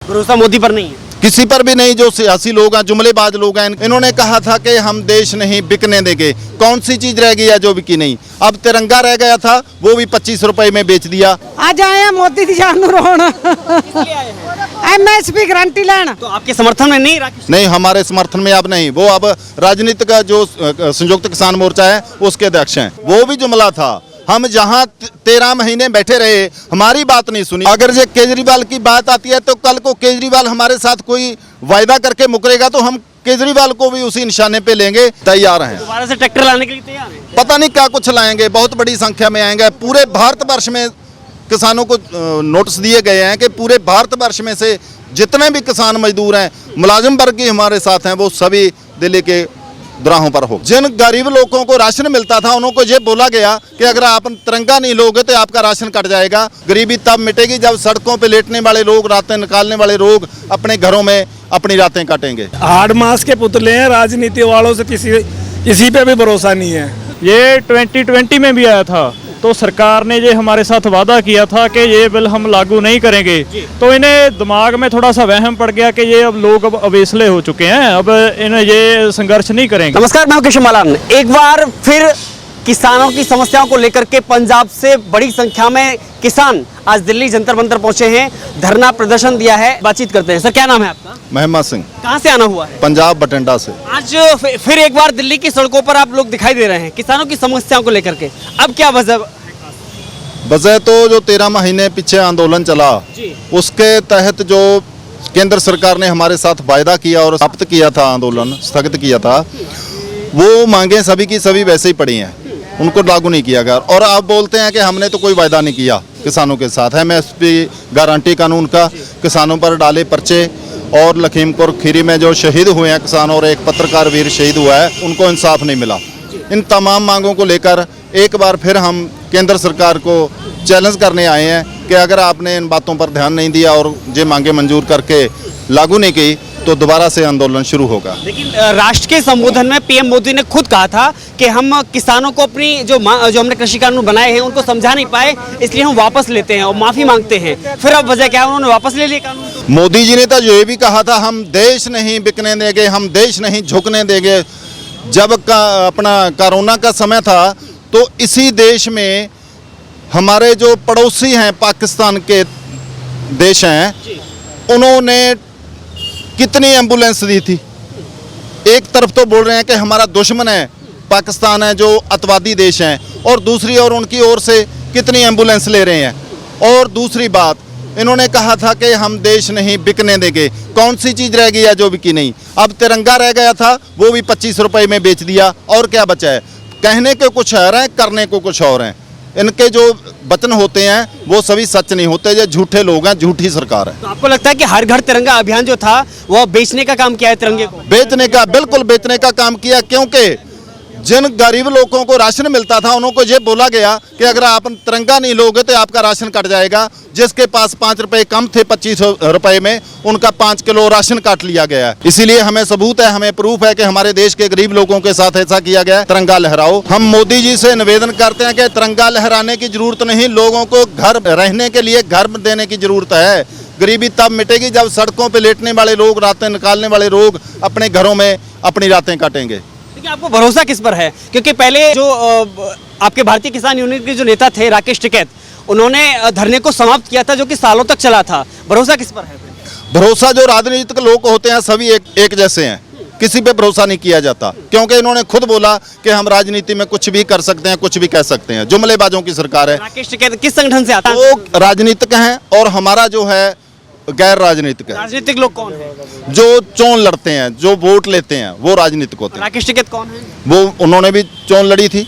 भरोसा मोदी पर नहीं है? किसी पर भी नहीं। जो सियासी लोग हैं, जुमलेबाज लोग हैं, इन्होंने कहा था कि हम देश नहीं बिकने देंगे। कौन सी चीज रह गई है जो बिकी नहीं? अब तिरंगा रह गया था, वो भी 25 रुपए में बेच दिया। आज आए हैं मोदी दी जान नूं रोण, MSP गारंटी लेना। तो आपके समर्थन में नहीं राकेश? नहीं, हमारे समर्थन में अब नहीं। वो अब राजनीतिक जो संयुक्त किसान मोर्चा है उसके अध्यक्ष हैं। वो भी जुमला था। हम जहां 13 महीने बैठे रहे, हमारी बात नहीं सुनी। अगर ये केजरीवाल की बात आती है तो कल को केजरीवाल हमारे साथ कोई वायदा करके मुकरेगा तो हम केजरीवाल को भी उसी निशाने पे लेंगे, तैयार हैं। दोबारा से ट्रैक्टर लाने के लिए तैयार हैं? पता नहीं क्या कुछ लाएंगे, बहुत बड़ी संख्या में आएंगे। पूरे भारतवर्ष में किसानों को नोटिस दिए गए हैं कि पूरे भारतवर्ष में से जितने भी किसान मजदूर हैं, मुलाजिम वर्ग की हमारे साथ हैं, वो सभी दिल्ली के दुराहों पर हो। जिन गरीब लोगों को राशन मिलता था उनको ये बोला गया कि अगर आप तिरंगा नहीं लोगे तो आपका राशन कट जाएगा। गरीबी तब मिटेगी जब सड़कों पे लेटने वाले लोग, रातें निकालने वाले लोग अपने घरों में अपनी रातें काटेंगे। हार्ड मास के पुतले हैं, राजनीति वालों से किसी पे भी भरोसा नहीं है। ये 2020 में भी आया था, तो सरकार ने ये हमारे साथ वादा किया था कि ये बिल हम लागू नहीं करेंगे, तो इन्हें दिमाग में थोड़ा सा वहम पड़ गया कि ये अब लोग अब अवेसले हो चुके हैं, अब इन्हें ये संघर्ष नहीं करेंगे। नमस्कार, मैं किशन मालान। एक बार फिर किसानों की समस्याओं को लेकर के पंजाब से बड़ी संख्या में किसान आज दिल्ली जंतर मंतर पहुंचे हैं, धरना प्रदर्शन दिया है। बातचीत करते हैं। सर, क्या नाम है आपका? मोहम्मद सिंह। कहाँ से आना हुआ है? पंजाब बठिंडा से। आज फिर एक बार दिल्ली की सड़कों पर आप लोग दिखाई दे रहे हैं किसानों की समस्याओं को लेकर के। अब क्या वजह तो जो 13 महीने पीछे आंदोलन चला, उसके तहत जो केंद्र सरकार ने हमारे साथ वायदा किया और समाप्त किया था, आंदोलन स्थगित किया था, वो मांगे सभी की सभी वैसे ही पड़ी हैं, उनको लागू नहीं किया गया। और आप बोलते हैं कि हमने तो कोई वायदा नहीं किया किसानों के साथ। MSP गारंटी कानून का किसानों पर डाले पर्चे, और लखीमपुर खीरी में जो शहीद हुए हैं किसान और एक पत्रकार वीर शहीद हुआ है, उनको इंसाफ नहीं मिला। इन तमाम मांगों को लेकर एक बार फिर हम केंद्र सरकार को चैलेंज करने आए हैं कि अगर आपने इन बातों पर ध्यान नहीं दिया और ये मांगे मंजूर करके लागू नहीं की तो दोबारा से आंदोलन शुरू होगा। लेकिन राष्ट्र के संबोधन में PM मोदी ने खुद कहा था कि हम किसानों को अपनी जो हमने कृषि कानून बनाए हैं उनको समझा नहीं पाए, इसलिए हम वापस लेते हैं और माफी मांगते हैं। फिर अब वजह क्या है, उन्होंने वापस ले लिया कानून? मोदी जी ने तो ये भी कहा था हम देश नहीं बिकने देंगे, हम देश नहीं झुकने देंगे। जब अपना कोरोना का समय था तो इसी देश में हमारे जो पड़ोसी हैं, पाकिस्तान के देश हैं, उन्होंने कितनी एम्बुलेंस दी थी। एक तरफ तो बोल रहे हैं कि हमारा दुश्मन है पाकिस्तान है, जो अतवादी देश हैं, और दूसरी ओर उनकी ओर से कितनी एम्बुलेंस ले रहे हैं। और दूसरी बात, इन्होंने कहा था कि हम देश नहीं बिकने देंगे। कौन सी चीज रह गई है जो बिकी नहीं? अब तिरंगा रह गया था, वो भी 25 रुपए में बेच दिया। और क्या बचा है? कहने के कुछ और हैं, करने को कुछ और हैं। इनके जो वचन होते हैं वो सभी सच नहीं होते, ये झूठे लोग हैं, झूठी सरकार है। तो आपको लगता है कि हर घर तिरंगा अभियान जो था वो बेचने का काम किया है? तिरंगे को बेचने का, बिल्कुल बेचने का काम किया। क्योंकि जिन गरीब लोगों को राशन मिलता था उनको ये बोला गया कि अगर आप तिरंगा नहीं लोगे तो आपका राशन कट जाएगा। जिसके पास 5 रुपए कम थे 25 रुपए में, उनका 5 किलो राशन काट लिया गया। इसीलिए हमें सबूत है, हमें प्रूफ है कि हमारे देश के गरीब लोगों के साथ ऐसा किया गया। तिरंगा लहराओ। हम मोदी जी से निवेदन करते हैं कि तिरंगा लहराने की जरूरत नहीं, लोगों को घर रहने के लिए घर देने की जरूरत है। गरीबी तब मिटेगी जब सड़कों पर लेटने वाले लोग, रातें निकालने वाले लोग अपने घरों में अपनी रातें काटेंगे। देखिए, आपको भरोसा किस पर है? क्योंकि पहले जो आपके भारतीय किसान यूनियन के जो नेता थे राकेश टिकैत, उन्होंने धरने को समाप्त किया था जो कि सालों तक चला था। भरोसा किस पर है? भरोसा, जो राजनीतिक लोग होते हैं सभी एक जैसे हैं, किसी पे भरोसा नहीं किया जाता। क्योंकि इन्होंने खुद बोला कि हम राजनीति में कुछ भी कर सकते हैं, कुछ भी कह सकते हैं। जुमलेबाजों की सरकार है। राकेश टिकैत किस संगठन से आता है? वो राजनीतिक हैं और हमारा जो है गैर राजनीतिक है। राजनीतिक लोग कौन है? जो चोन लड़ते हैं, जो वोट लेते हैं, वो राजनीतिक होते हैं। राकेश टिकैत कौन है? वो उन्होंने भी चोन लड़ी थी,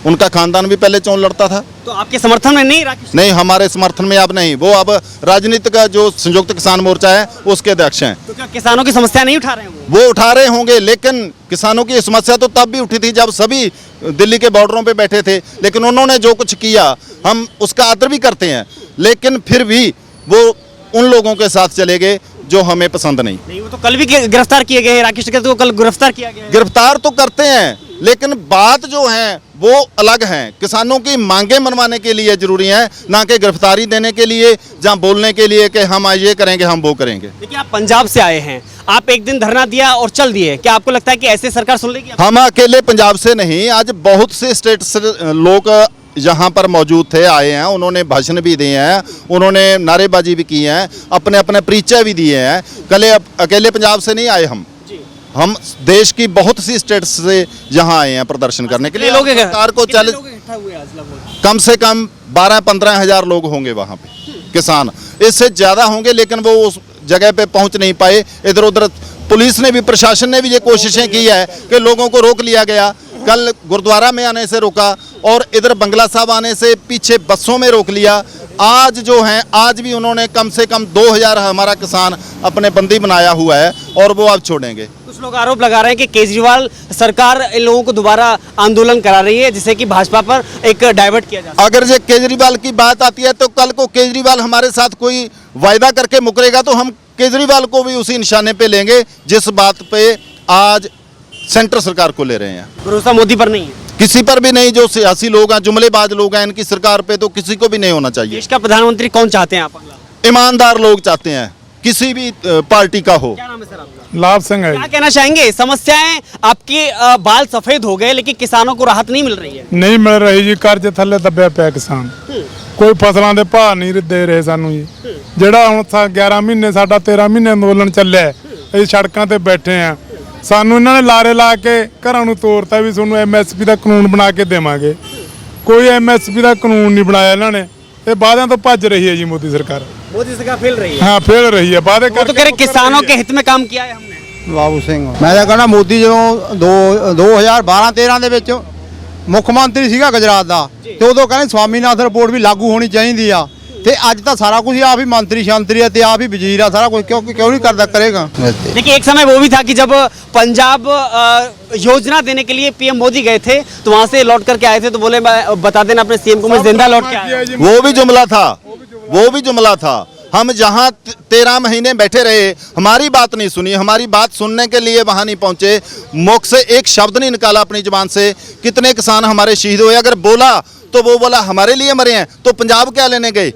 उनका खानदान भी पहले चोन लड़ता था। तो आपके समर्थन में नहीं राकेश? नहीं, हमारे समर्थन में अब नहीं। वो अब राजनीतिक जो संयुक्त किसान मोर्चा है उसके अध्यक्ष हैं। तो क्या किसानों की समस्या नहीं उठा रहे हैं? वो उठा रहे होंगे, लेकिन किसानों की समस्या तो तब भी उठी थी जब सभी दिल्ली के बॉर्डरों पे बैठे थे। लेकिन उन्होंने जो कुछ किया हम उसका आदर भी करते हैं, लेकिन फिर भी वो उन लोगों के साथ चले गए जो हमें पसंद नहीं। नहीं, वो तो कल भी गिरफ्तार किए गए हैं, राकेश टिकैत को कल गिरफ्तार किया गया है। गिरफ्तार तो करते हैं, लेकिन बात जो है वो अलग है। किसानों की मांगे मनवाने के लिए जरूरी है, ना कि गिरफ्तारी देने के लिए, जहां बोलने के लिए कि हम ये करेंगे हम वो करेंगे। देखिए, आप पंजाब से आए हैं, आप एक दिन धरना दिया और चल दिए, क्या आपको लगता है कि ऐसे सरकार सुन लेगी? हम अकेले पंजाब से नहीं, आज बहुत से स्टेट से लोग यहाँ पर मौजूद थे, आए हैं, उन्होंने भाषण भी दिए हैं, उन्होंने नारेबाजी भी की है, अपने अपने परिचय भी दिए हैं। कल अकेले पंजाब से नहीं आए हम देश की बहुत सी स्टेट्स से यहाँ आए हैं प्रदर्शन करने के लिए। लोग सरकार को चल कम से कम 12-15 हज़ार लोग होंगे वहाँ पे, किसान इससे ज़्यादा होंगे, लेकिन वो उस जगह पे पहुँच नहीं पाए। इधर उधर पुलिस ने भी, प्रशासन ने भी ये कोशिशें की है कि लोगों को रोक लिया गया। कल गुरुद्वारा में आने से रोका और इधर बंगला साहब आने से पीछे बसों में रोक लिया। आज जो है, आज भी उन्होंने कम से कम 2000 हमारा किसान अपने बंदी बनाया हुआ है और वो अब छोड़ेंगे। कुछ लोग आरोप लगा रहे हैं कि केजरीवाल सरकार इन लोगों को दोबारा आंदोलन करा रही है, जिससे कि भाजपा पर एक डाइवर्ट किया जाए। अगर ये केजरीवाल की बात आती है तो कल को केजरीवाल हमारे साथ कोई वायदा करके मुकरेगा तो हम केजरीवाल को भी उसी निशाने पे लेंगे जिस बात पे आज सेंटर सरकार को ले रहे हैं। भरोसा मोदी पर नहीं है, किसी पर भी नहीं। जो सियासी लोग हैं, जुमलेबाज लोग हैं, इनकी सरकार पे तो किसी को भी नहीं होना चाहिए। देश का प्रधानमंत्री कौन चाहते हैं आप? अगला ईमानदार लोग चाहते हैं, किसी भी पार्टी का हो। क्या नाम है सर आपका? लाभ सिंह है क्या कहना चाहेंगे? समस्याएं आपके बाल सफेद हो गए, लेकिन किसानों को राहत नहीं मिल रही है। नहीं मिल रही जी, कर्ज थੱਲੇ ਦੱਬਿਆ ਪਿਆ ਕਿਸਾਨ। ਕੋਈ ਫਸਲਾਂ ਦੇ ਭਾਅ ਨਹੀਂ ਦੇ ਰਹੇ ਸਾਨੂੰ ਜੀ। ਜਿਹੜਾ ਹੁਣ 11 ਮਹੀਨੇ ਸਾਡਾ 13 ਮਹੀਨੇ ਅੰਦੋਲਨ ਚੱਲਿਆ, ਅਸੀਂ ਸੜਕਾਂ ਤੇ ਬੈਠੇ ਆ। ਸਾਨੂੰ ਇਹਨਾਂ ਨੇ ਲਾਰੇ ਲਾ ਕੇ ਘਰਾਂ ਨੂੰ ਤੋੜਤਾ ਵੀ ਤੁਹਾਨੂੰ ਐਮਐਸਪੀ ਦਾ ਕਾਨੂੰਨ ਬਣਾ ਕੇ ਦੇਵਾਂਗੇ। ਕੋਈ ਐਮਐਸਪੀ ਦਾ ਕਾਨੂੰਨ ਨਹੀਂ ਬਣਾਇਆ ਇਹਨਾਂ ਨੇ। ਇਹ ਵਾਅਦਿਆਂ ਤੋਂ ਭੱਜ ਰਹੀ ਹੈ ਜੀ ਮੋਦੀ ਸਰਕਾਰ। मोदी सरकार फेल रही है। ਹਾਂ ਫੇਲ ਰਹੀ ਹੈ ਵਾਅਦੇ वो तो कह रहे किसानों के हित में काम किया है हमने। ਬਾਬੂ ਸਿੰਘ ਮੈਂ ਤਾਂ ਕਹਿੰਦਾ ਮੋਦੀ ਜਦੋਂ 2012-13 ਦੇ ਵਿੱਚ ਮੁੱਖ ਮੰਤਰੀ ਸੀਗਾ ਗੁਜਰਾਤ ਦਾ ਤੇ ਉਦੋਂ ਕਹਿੰਦੇ ਸਵਾਮੀਨਾਥਨ ਰਿਪੋਰਟ ਵੀ ਲਾਗੂ ਹੋਣੀ ਚਾਹੀਦੀ ਆ ਤੇ ਅੱਜ ਤਾਂ ਸਾਰਾ ਕੁਝ ਆਪ ਹੀ ਮੰਤਰੀ ਸ਼ੰਤਰੀ ਆ ਤੇ ਆਪ ਹੀ ਵਜ਼ੀਰ ਆ ਸਾਰਾ ਕੁਝ ਕਿਉਂ ਨਹੀਂ ਕਰਦਾ ਕਰੇਗਾ। देखिए, एक समय वो भी था कि जब पंजाब योजना देने के लिए पीएम मोदी गए थे तो वहां से लौट करके आए थे तो बोले बता देना अपने सीएम को, मैं जिंदा लौट के आया हूं। वो भी जुमला था, वो भी जुमला था। हम जहां 13 महीने बैठे रहे, हमारी बात नहीं सुनी, हमारी बात सुनने के लिए वहां नहीं पहुंचे, मुख से एक शब्द नहीं निकाला अपनी जुबान से। कितने किसान हमारे शहीद हुए, अगर बोला तो वो बोला हमारे लिए मरे हैं, तो पंजाब क्या लेने गए?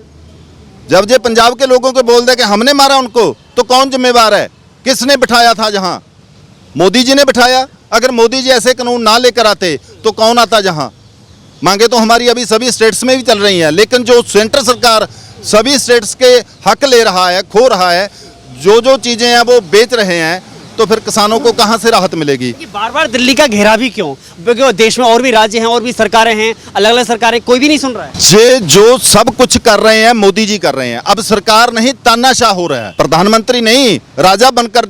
जब ये पंजाब के लोगों को बोल दे कि हमने मारा उनको, तो कौन जिम्मेवार है? किसने बिठाया था जहां? मोदी जी ने बिठाया। अगर मोदी जी ऐसे कानून ना लेकर आते तो कौन आता? जहां मांगे तो हमारी अभी सभी स्टेट्स में भी चल रही हैं, लेकिन जो सेंटर सरकार सभी स्टेट्स के हक ले रहा है, खो रहा है, जो चीज़ें हैं वो बेच रहे हैं, तो फिर किसानों को कहां से राहत मिलेगी? बार बार दिल्ली का घेरा भी क्यों? क्योंकि देश में और भी राज्य हैं, और भी सरकारें हैं, अलग अलग सरकारें, कोई भी नहीं सुन रहा है। ये जो सब कुछ कर रहे हैं मोदी जी कर रहे हैं। अब सरकार नहीं, तानाशाह हो रहा है। प्रधानमंत्री नहीं, राजा बनकर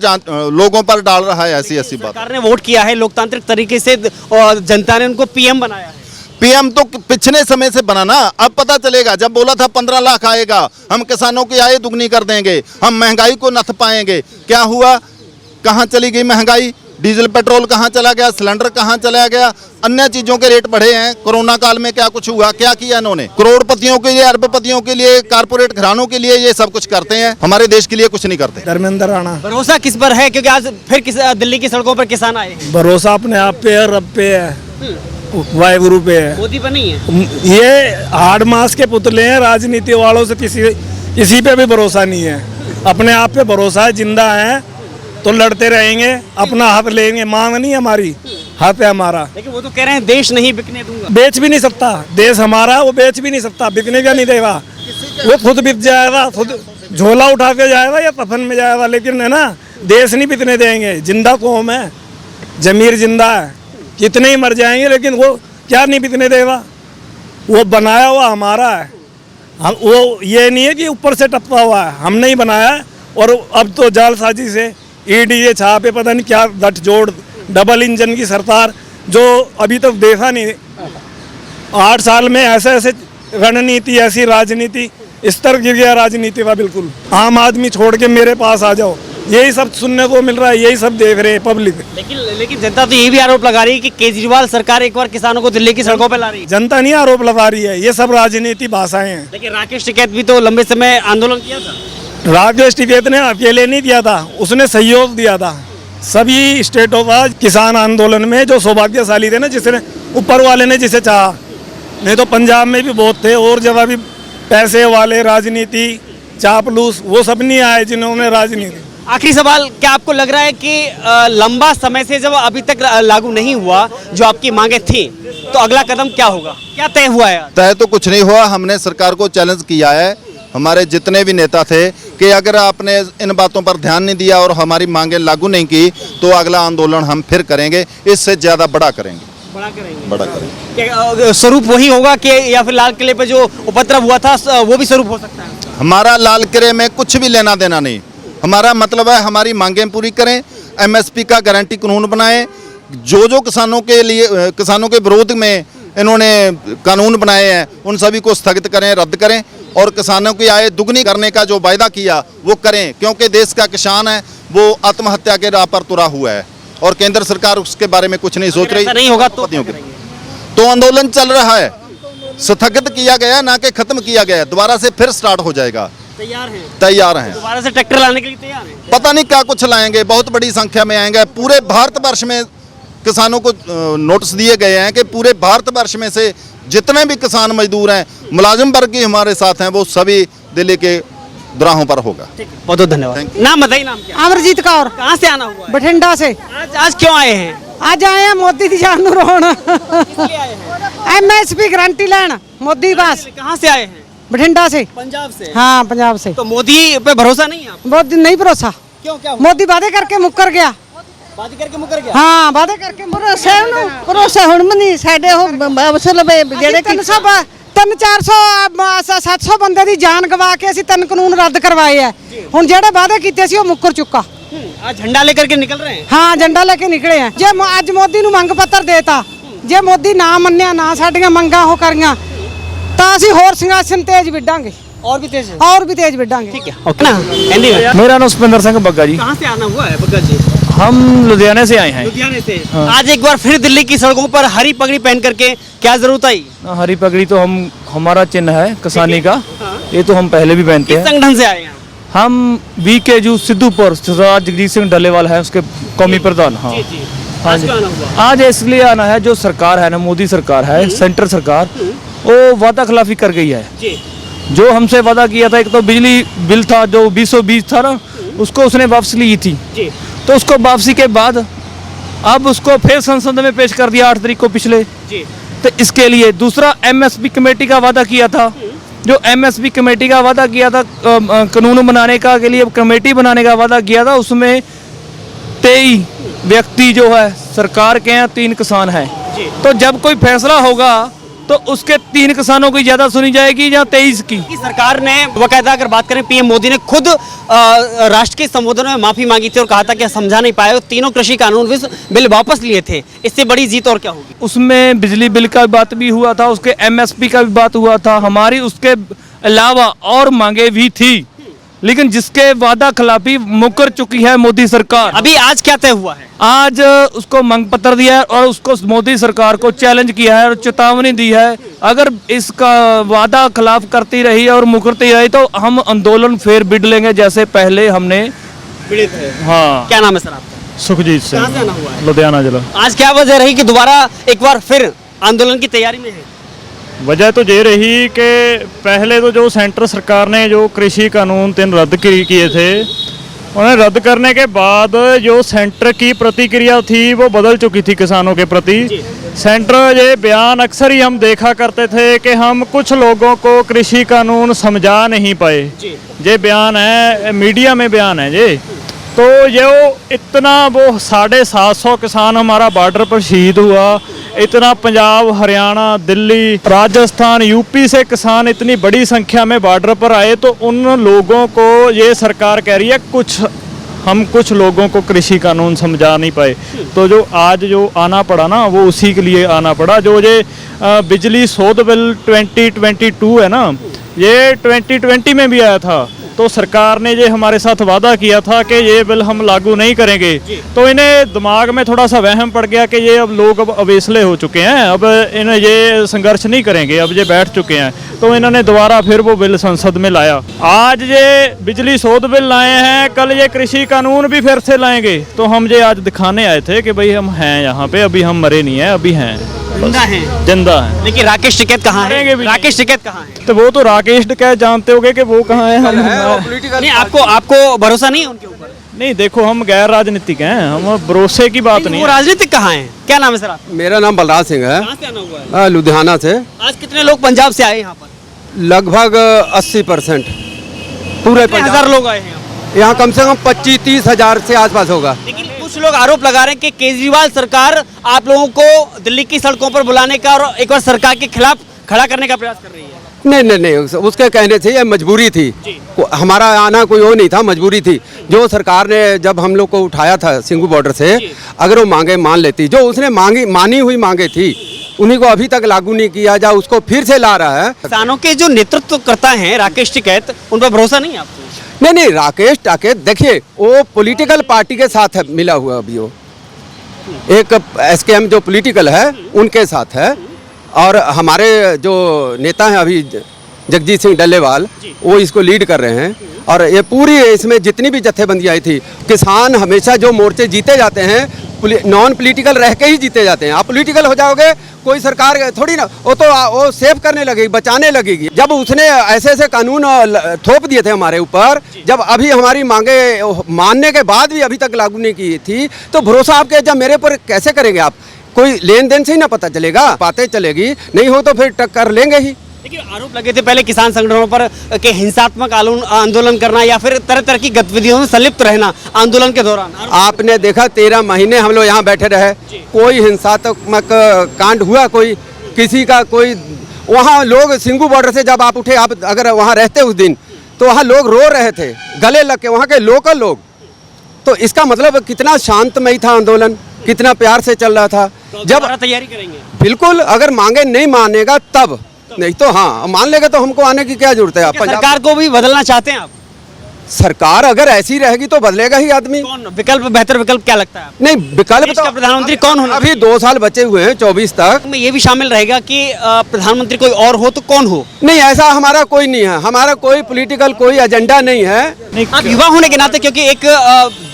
लोगों पर डाल रहा है ऐसी ऐसी बात। सरकार ने वोट किया है लोकतांत्रिक तरीके से और जनता ने उनको पीएम बनाया है। पीएम तो पिछले समय से बना ना, अब पता चलेगा। जब बोला था 15 लाख आएगा, हम किसानों की आय दुगनी कर देंगे, हम महंगाई को नथ पाएंगे, क्या हुआ? कहाँ चली गई महंगाई? डीजल पेट्रोल कहाँ चला गया? सिलेंडर कहाँ चला गया? अन्य चीजों के रेट बढ़े हैं। कोरोना काल में क्या कुछ हुआ? क्या किया इन्होंने? करोड़पतियों के लिए, अरबपतियों के लिए, कारपोरेट घरानों के लिए ये सब कुछ करते हैं, हमारे देश के लिए कुछ नहीं करते। धर्मेंद्र राणा। भरोसा किस पर है? क्योंकि आज फिर दिल्ली की सड़कों पर किसान आए हैं। भरोसा अपने आप पे है, रब पे है, वाहिगुरु पे है। मोदी पर नहीं है। ये हाड़ मास के पुतले हैं, राजनीति वालों से किसी पे भी भरोसा नहीं है। अपने आप पे भरोसा है, जिंदा है तो लड़ते रहेंगे, अपना हक लेंगे। मांग नहीं हमारी, हक है हमारा। लेकिन वो तो कह रहे हैं देश नहीं बिकने दूंगा। बेच भी नहीं सकता, देश हमारा, वो बेच भी नहीं सकता, बिकने का नहीं देगा। वो खुद बिक जाएगा, खुद झोला उठा के जाएगा या कफन में जाएगा, लेकिन है ना, देश नहीं बिकने देंगे। जिंदा कौम है, जमीर जिंदा है, कितने ही मर जाएंगे, लेकिन वो क्या नहीं बिकने देगा। वो बनाया हुआ हमारा है, हम वो ये नहीं है कि ऊपर से टपका हुआ है, हमने ही बनाया है। और अब तो जालसाजी से ईडी ये छापे, पता नहीं क्या गठजोड़, डबल इंजन की सरकार, जो अभी तक देखा नहीं। 8 साल में ऐसे ऐसे रणनीति, ऐसी राजनीति, स्तर गिर गया राजनीति का बिल्कुल। आम आदमी छोड़ के मेरे पास आ जाओ, यही सब सुनने को मिल रहा है, यही सब देख रहे हैं पब्लिक। लेकिन जनता तो ये भी आरोप लगा रही है कि केजरीवाल सरकार एक बार किसानों को दिल्ली की सड़कों पर ला रही है। जनता नहीं आरोप लगा रही है, ये सब राजनीति भाषाएं हैं। लेकिन राकेश टिकैत भी तो लंबे समय आंदोलन किया था। राकेश टिकैत ने अकेले नहीं दिया था, उसने सहयोग दिया था सभी स्टेटों का किसान आंदोलन में। जो सौभाग्यशाली थे ना, जिसने ऊपर वाले ने जिसे चाहा, नहीं तो पंजाब में भी बहुत थे और जगह भी पैसे वाले, राजनीति चापलूस, वो सब नहीं आए जिन्होंने राजनीति। आखिरी सवाल, क्या आपको लग रहा है कि लंबा समय से जब अभी तक लागू नहीं हुआ जो आपकी मांगे थी, तो अगला कदम क्या होगा, क्या तय हुआ है? तय तो कुछ नहीं हुआ। हमने सरकार को चैलेंज किया है, हमारे जितने भी नेता थे, कि अगर आपने इन बातों पर ध्यान नहीं दिया और हमारी मांगें लागू नहीं की तो अगला आंदोलन हम फिर करेंगे, इससे ज़्यादा बड़ा करेंगे। बड़ा करेंगे। क्या स्वरूप वही होगा कि या फिर लाल किले पे जो उपद्रव हुआ था वो भी स्वरूप हो सकता है? हमारा लाल किले में कुछ भी लेना देना नहीं। हमारा मतलब है हमारी मांगें पूरी करें, एमएसपी का गारंटी कानून बनाएं, जो किसानों के लिए, किसानों के विरोध में इन्होंने कानून बनाए हैं उन सभी को स्थगित करें, रद्द करें, और किसानों की आय दुगनी करने का जो वायदा किया वो करें, क्योंकि देश का किसान है वो आत्महत्या के राह पर तुरा हुआ है और केंद्र सरकार उसके बारे में कुछ नहीं सोच रही। ऐसा नहीं होगा तो आंदोलन चल रहा है, स्थगित किया गया ना कि खत्म किया गया, दोबारा से फिर स्टार्ट हो जाएगा। तैयार हैं दोबारा से ट्रैक्टर लाने के लिए तैयार हैं? पता नहीं क्या कुछ लाएंगे, बहुत बड़ी संख्या में आएंगे। पूरे भारतवर्ष में किसानों को नोटिस दिए गए हैं कि पूरे भारतवर्ष में से जितने भी किसान मजदूर हैं, मुलाजिम वर्ग की हमारे साथ हैं, वो सभी दिल्ली के दुराहों पर होगा। बहुत बहुत धन्यवाद। नाम बताइए, नाम क्या? अमरजीत कौर, कहाँ से आना हुआ है? बठिंडा से। आज क्यों आए हैं? ਅੱਜ ਆਏ ਆ ਮੋਦੀ ਦੀ ਜਾਨ ਨੂੰ ਰੋਣ। एमएसपी गारंटी ਲੈਣ मोदी पास। कहाँ से आए हैं? बठिंडा से। पंजाब से। हाँ, पंजाब से। तो मोदी पे भरोसा नहीं है आपको? मोदी नहीं भरोसा। क्यों, क्या हुआ? मोदी वादे करके मुकर गया। वादे करके मुकर गया? हाँ, वादे करके ਭਰੋਸਾ ਹੁਣ ਵੀ ਨਹੀਂ ਸਾਡੇ ਉਹ ਮਸਲ ਜਿਹੜੇ 300-400-700 ਬੰਦੇ ਦੀ ਜਾਨ ਗਵਾ ਕੇ ਅਸੀਂ 3 ਕਾਨੂੰਨ ਰੱਦ ਕਰਵਾਏ ਆ। ਹੁਣ ਜਿਹੜੇ ਵਾਅਦੇ ਕੀਤੇ ਸੀ ਉਹ ਮੁੱਕਰ ਚੁੱਕਾ। आज झंडा लेकर के निकल रहे हैं? ਹਾਂ, ਝੰਡਾ ਲੈ ਕੇ ਨਿਕਲੇ ਆ। ਜੇ ਅੱਜ ਮੋਦੀ ਨੂੰ ਮੰਗ ਪੱਤਰ ਦੇਤਾ, ਜੇ ਮੋਦੀ ਨਾ ਮੰਨਿਆ, ਨਾ ਸਾਡੀਆਂ ਮੰਗਾਂ ਉਹ ਕਰੀਆਂ, ਤਾਂ ਅਸੀਂ ਹੋਰ ਸਿੰਘਾਸਨ ਤੇਜ਼ ਵਿੱਢਾਂਗੇ। और भी तेज है? और भी तेज बढ़ाएंगे। ठीक है, ओके ना। हिंदी में मेरा नाम सुपिंदर सिंह बग्गा जी। कहाँ से आना हुआ है बग्गा जी? हम लुधियाने से आए हैं। लुधियाने से। आज एक बार फिर दिल्ली की सड़कों पर हरी पगड़ी पहन करके क्या जरूरत आई? हरी पगड़ी तो हमारा चिन्ह है किसानी का, ये तो हम पहले भी पहनते किस हैं। संगठन से आए हैं? हम BKU सिद्धूपुर सरदार जगजीत सिंह डल्लेवाल है उसके कौमी प्रधान। हाँ जी जी। हाँ आज जी। क्यों आना हुआ? आज इसलिए आना है, जो सरकार है ना, मोदी सरकार है, सेंटर सरकार, वो वादा खिलाफी कर गई है। जी। जो हमसे वादा किया था, एक तो बिजली बिल था जो 220 था ना, उसको उसने वापस ली थी, जी। तो उसको वापसी के बाद अब उसको फिर संसद में पेश कर दिया 8 तारीख को पिछले। जी। तो इसके लिए दूसरा MSP कमेटी का वादा किया था, जो MSP कमेटी का वादा किया था कानून बनाने का के लिए कमेटी बनाने का वादा किया था, उसमें 23 व्यक्ति जो है सरकार के हैं, 3 किसान हैं। तो जब कोई फैसला होगा तो उसके 3 किसानों की ज्यादा सुनी जाएगी या 23 की? की सरकार ने बाकायदा अगर बात करें, पीएम मोदी ने खुद राष्ट्र के संबोधन में माफी मांगी थी और कहा था कि समझा नहीं पाए, तीनों कृषि कानून बिल वापस लिए थे। इससे बड़ी जीत और क्या होगी? उसमें बिजली बिल का बात भी हुआ था, उसके MSP का भी बात हुआ था, हमारी उसके अलावा और मांगे भी थी, लेकिन जिसके वादा खिलाफी मुकर चुकी है मोदी सरकार। अभी आज क्या तय हुआ है? आज उसको मांग पत्र दिया है और उसको मोदी सरकार को चैलेंज किया है और चेतावनी दी है, अगर इसका वादा खिलाफ करती रही और मुकरती रही तो हम आंदोलन फिर बिड़ लेंगे, जैसे पहले हमने। हाँ। क्या नाम है सर आपका? सुखजीत कहाँ से आना हुआ है? लुधियाना जिला। आज क्या वजह रही कि दोबारा एक बार फिर आंदोलन की तैयारी में है? वजह तो ये रही कि पहले तो जो सेंटर सरकार ने जो कृषि कानून 3 रद्द किए थे, उन्हें रद्द करने के बाद जो सेंटर की प्रतिक्रिया थी वो बदल चुकी थी किसानों के प्रति। सेंटर ये बयान अक्सर ही हम देखा करते थे कि हम कुछ लोगों को कृषि कानून समझा नहीं पाए, ये बयान है, मीडिया में बयान है ये। तो ये इतना वो 750 किसान हमारा बॉर्डर पर शहीद हुआ, इतना पंजाब, हरियाणा, दिल्ली, राजस्थान, यूपी से किसान इतनी बड़ी संख्या में बॉर्डर पर आए, तो उन लोगों को ये सरकार कह रही है हम कुछ लोगों को कृषि कानून समझा नहीं पाए। तो जो आज जो आना पड़ा ना, वो उसी के लिए आना पड़ा। जो ये बिजली शोध बिल 2022 है ना, ये 2020 में भी आया था, तो सरकार ने ये हमारे साथ वादा किया था कि ये बिल हम लागू नहीं करेंगे, तो इन्हें दिमाग में थोड़ा सा वहम पड़ गया कि ये अब लोग अब अवेसले हो चुके हैं, अब इन्हें ये संघर्ष नहीं करेंगे, अब ये बैठ चुके हैं, तो इन्होंने दोबारा फिर वो बिल संसद में लाया। आज ये बिजली शोध बिल लाए हैं, कल ये कृषि कानून भी फिर से लाएंगे। तो हम ये आज दिखाने आए थे कि भाई हम हैं यहाँ पे, अभी हम मरे नहीं हैं, अभी हैं, जिंदा हैं। जिंदा है। लेकिन राकेश टिकैत कहाँ है? मरेंगे भी नहीं। राकेश टिकैत कहाँ है? तो वो तो राकेश टिकैत जानते होगे कि वो कहाँ है। हम नहीं, आपको भरोसा नहीं है उनके ऊपर? नहीं, देखो हम गैर राजनीतिक हैं, हम भरोसे की बात नहीं वो है। राजनीतिक कहाँ है? क्या नाम है सर आपका? मेरा नाम बलराज सिंह है, कहाँ से आना हुआ है? लुधियाना से। आज कितने लोग पंजाब से आए यहाँ पर? लगभग 80% पूरे कितने पंजाब। हजार लोग आए हैं यहाँ पर? यहाँ कम से कम 25-30 हजार से आसपास होगा। लेकिन कुछ लोग आरोप लगा रहे हैं कि केजरीवाल सरकार आप लोगों को दिल्ली की सड़कों पर बुलाने का और एक बार सरकार के खिलाफ खड़ा करने का प्रयास कर रही है। नहीं, उसके कहने से ये मजबूरी थी, हमारा आना कोई वो नहीं था, मजबूरी थी। जो सरकार ने जब हम लोग को उठाया था सिंघू बॉर्डर से, अगर वो मांगे मान लेती, जो उसने मानी हुई मांगे थी, उन्हीं को अभी तक लागू नहीं किया जा, उसको फिर से ला रहा है। किसानों के जो नेतृत्व करता है राकेश टिकैत, उन पर भरोसा नहीं है आपको? नहीं, राकेश टिकैत देखिए वो पॉलिटिकल पार्टी के साथ है, मिला हुआ अभी वो एक SKM जो पॉलिटिकल है उनके साथ है, और हमारे जो नेता हैं अभी जगजीत सिंह डल्लेवाल, वो इसको लीड कर रहे हैं। और ये पूरी इसमें जितनी भी जत्थेबंदी आई थी, किसान हमेशा जो मोर्चे जीते जाते हैं नॉन पॉलिटिकल रह के ही जीते जाते हैं। आप पॉलिटिकल हो जाओगे, कोई सरकार थोड़ी ना वो सेव करने लगेगी, बचाने लगेगी। जब उसने ऐसे ऐसे कानून थोप दिए थे हमारे ऊपर, जब अभी हमारी मांगे मानने के बाद भी अभी तक लागू नहीं की थी, तो भरोसा आपके जब मेरे पर कैसे करेंगे आप? कोई लेन देन से ही ना पता चलेगा, बातें चलेगी, नहीं हो तो फिर टक्कर लेंगे ही। लेकिन आरोप लगे थे पहले किसान संगठनों पर कि हिंसात्मक आंदोलन करना या फिर तरह तरह की गतिविधियों में संलिप्त रहना आंदोलन के दौरान। आपने देखा 13 महीने हम लोग यहाँ बैठे रहे, कोई हिंसात्मक कांड हुआ, कोई किसी का कोई वहाँ लोग सिंघू बॉर्डर से जब आप उठे, आप अगर वहाँ रहते उस दिन, तो वहाँ लोग रो रहे थे गले लग के, वहाँ के लोकल लोग। तो इसका मतलब कितना शांतमयी था आंदोलन, कितना प्यार से चल रहा था। तो जब तैयारी करेंगे बिल्कुल, अगर मांगे नहीं मानेगा तब, नहीं तो हाँ मान लेगा, तो हमको आने की क्या जरूरत है। आप सरकार को भी बदलना चाहते हैं आप? सरकार अगर ऐसी रहेगी तो बदलेगा ही आदमी। कौन विकल्प, बेहतर विकल्प क्या लगता है आपको? नहीं, विकल्प देश तो का प्रधानमंत्री कौन होना? अभी 2 साल बचे हुए हैं 24 तक। में ये भी शामिल रहेगा कि प्रधानमंत्री कोई और हो तो कौन हो? नहीं, ऐसा हमारा कोई नहीं है, हमारा कोई पॉलिटिकल कोई एजेंडा नहीं है। आप युवा होने के नाते, क्योंकि एक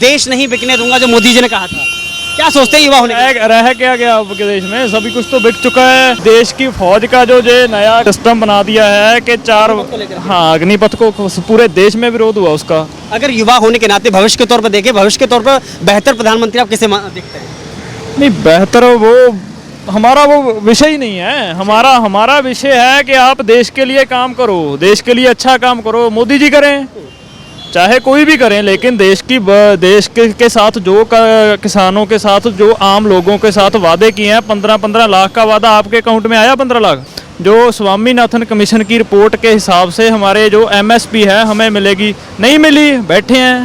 देश नहीं बिकने दूंगा जो मोदी जी ने कहा था, क्या सोचते हैं युवा होने के नाते? रह क्या गया आपके देश में? सभी कुछ तो बिक चुका है। देश की फौज का जो नया सिस्टम बना दिया है कि अग्निपथ को पूरे देश में विरोध हुआ उसका। अगर युवा होने के नाते भविष्य के तौर पर देखें, भविष्य के तौर पर बेहतर प्रधानमंत्री आप किसे देखते हैं? नहीं, बेहतर वो हमारा वो विषय ही नहीं है। हमारा विषय है कि आप देश के लिए काम करो, देश के लिए अच्छा काम करो। मोदी जी करें, चाहे कोई भी करें, लेकिन देश के साथ जो किसानों के साथ, जो आम लोगों के साथ वादे किए हैं, 15-15 लाख का वादा आपके अकाउंट में आया? 15 लाख जो स्वामीनाथन कमीशन की रिपोर्ट के हिसाब से हमारे जो MSP है हमें मिलेगी, नहीं मिली, बैठे हैं।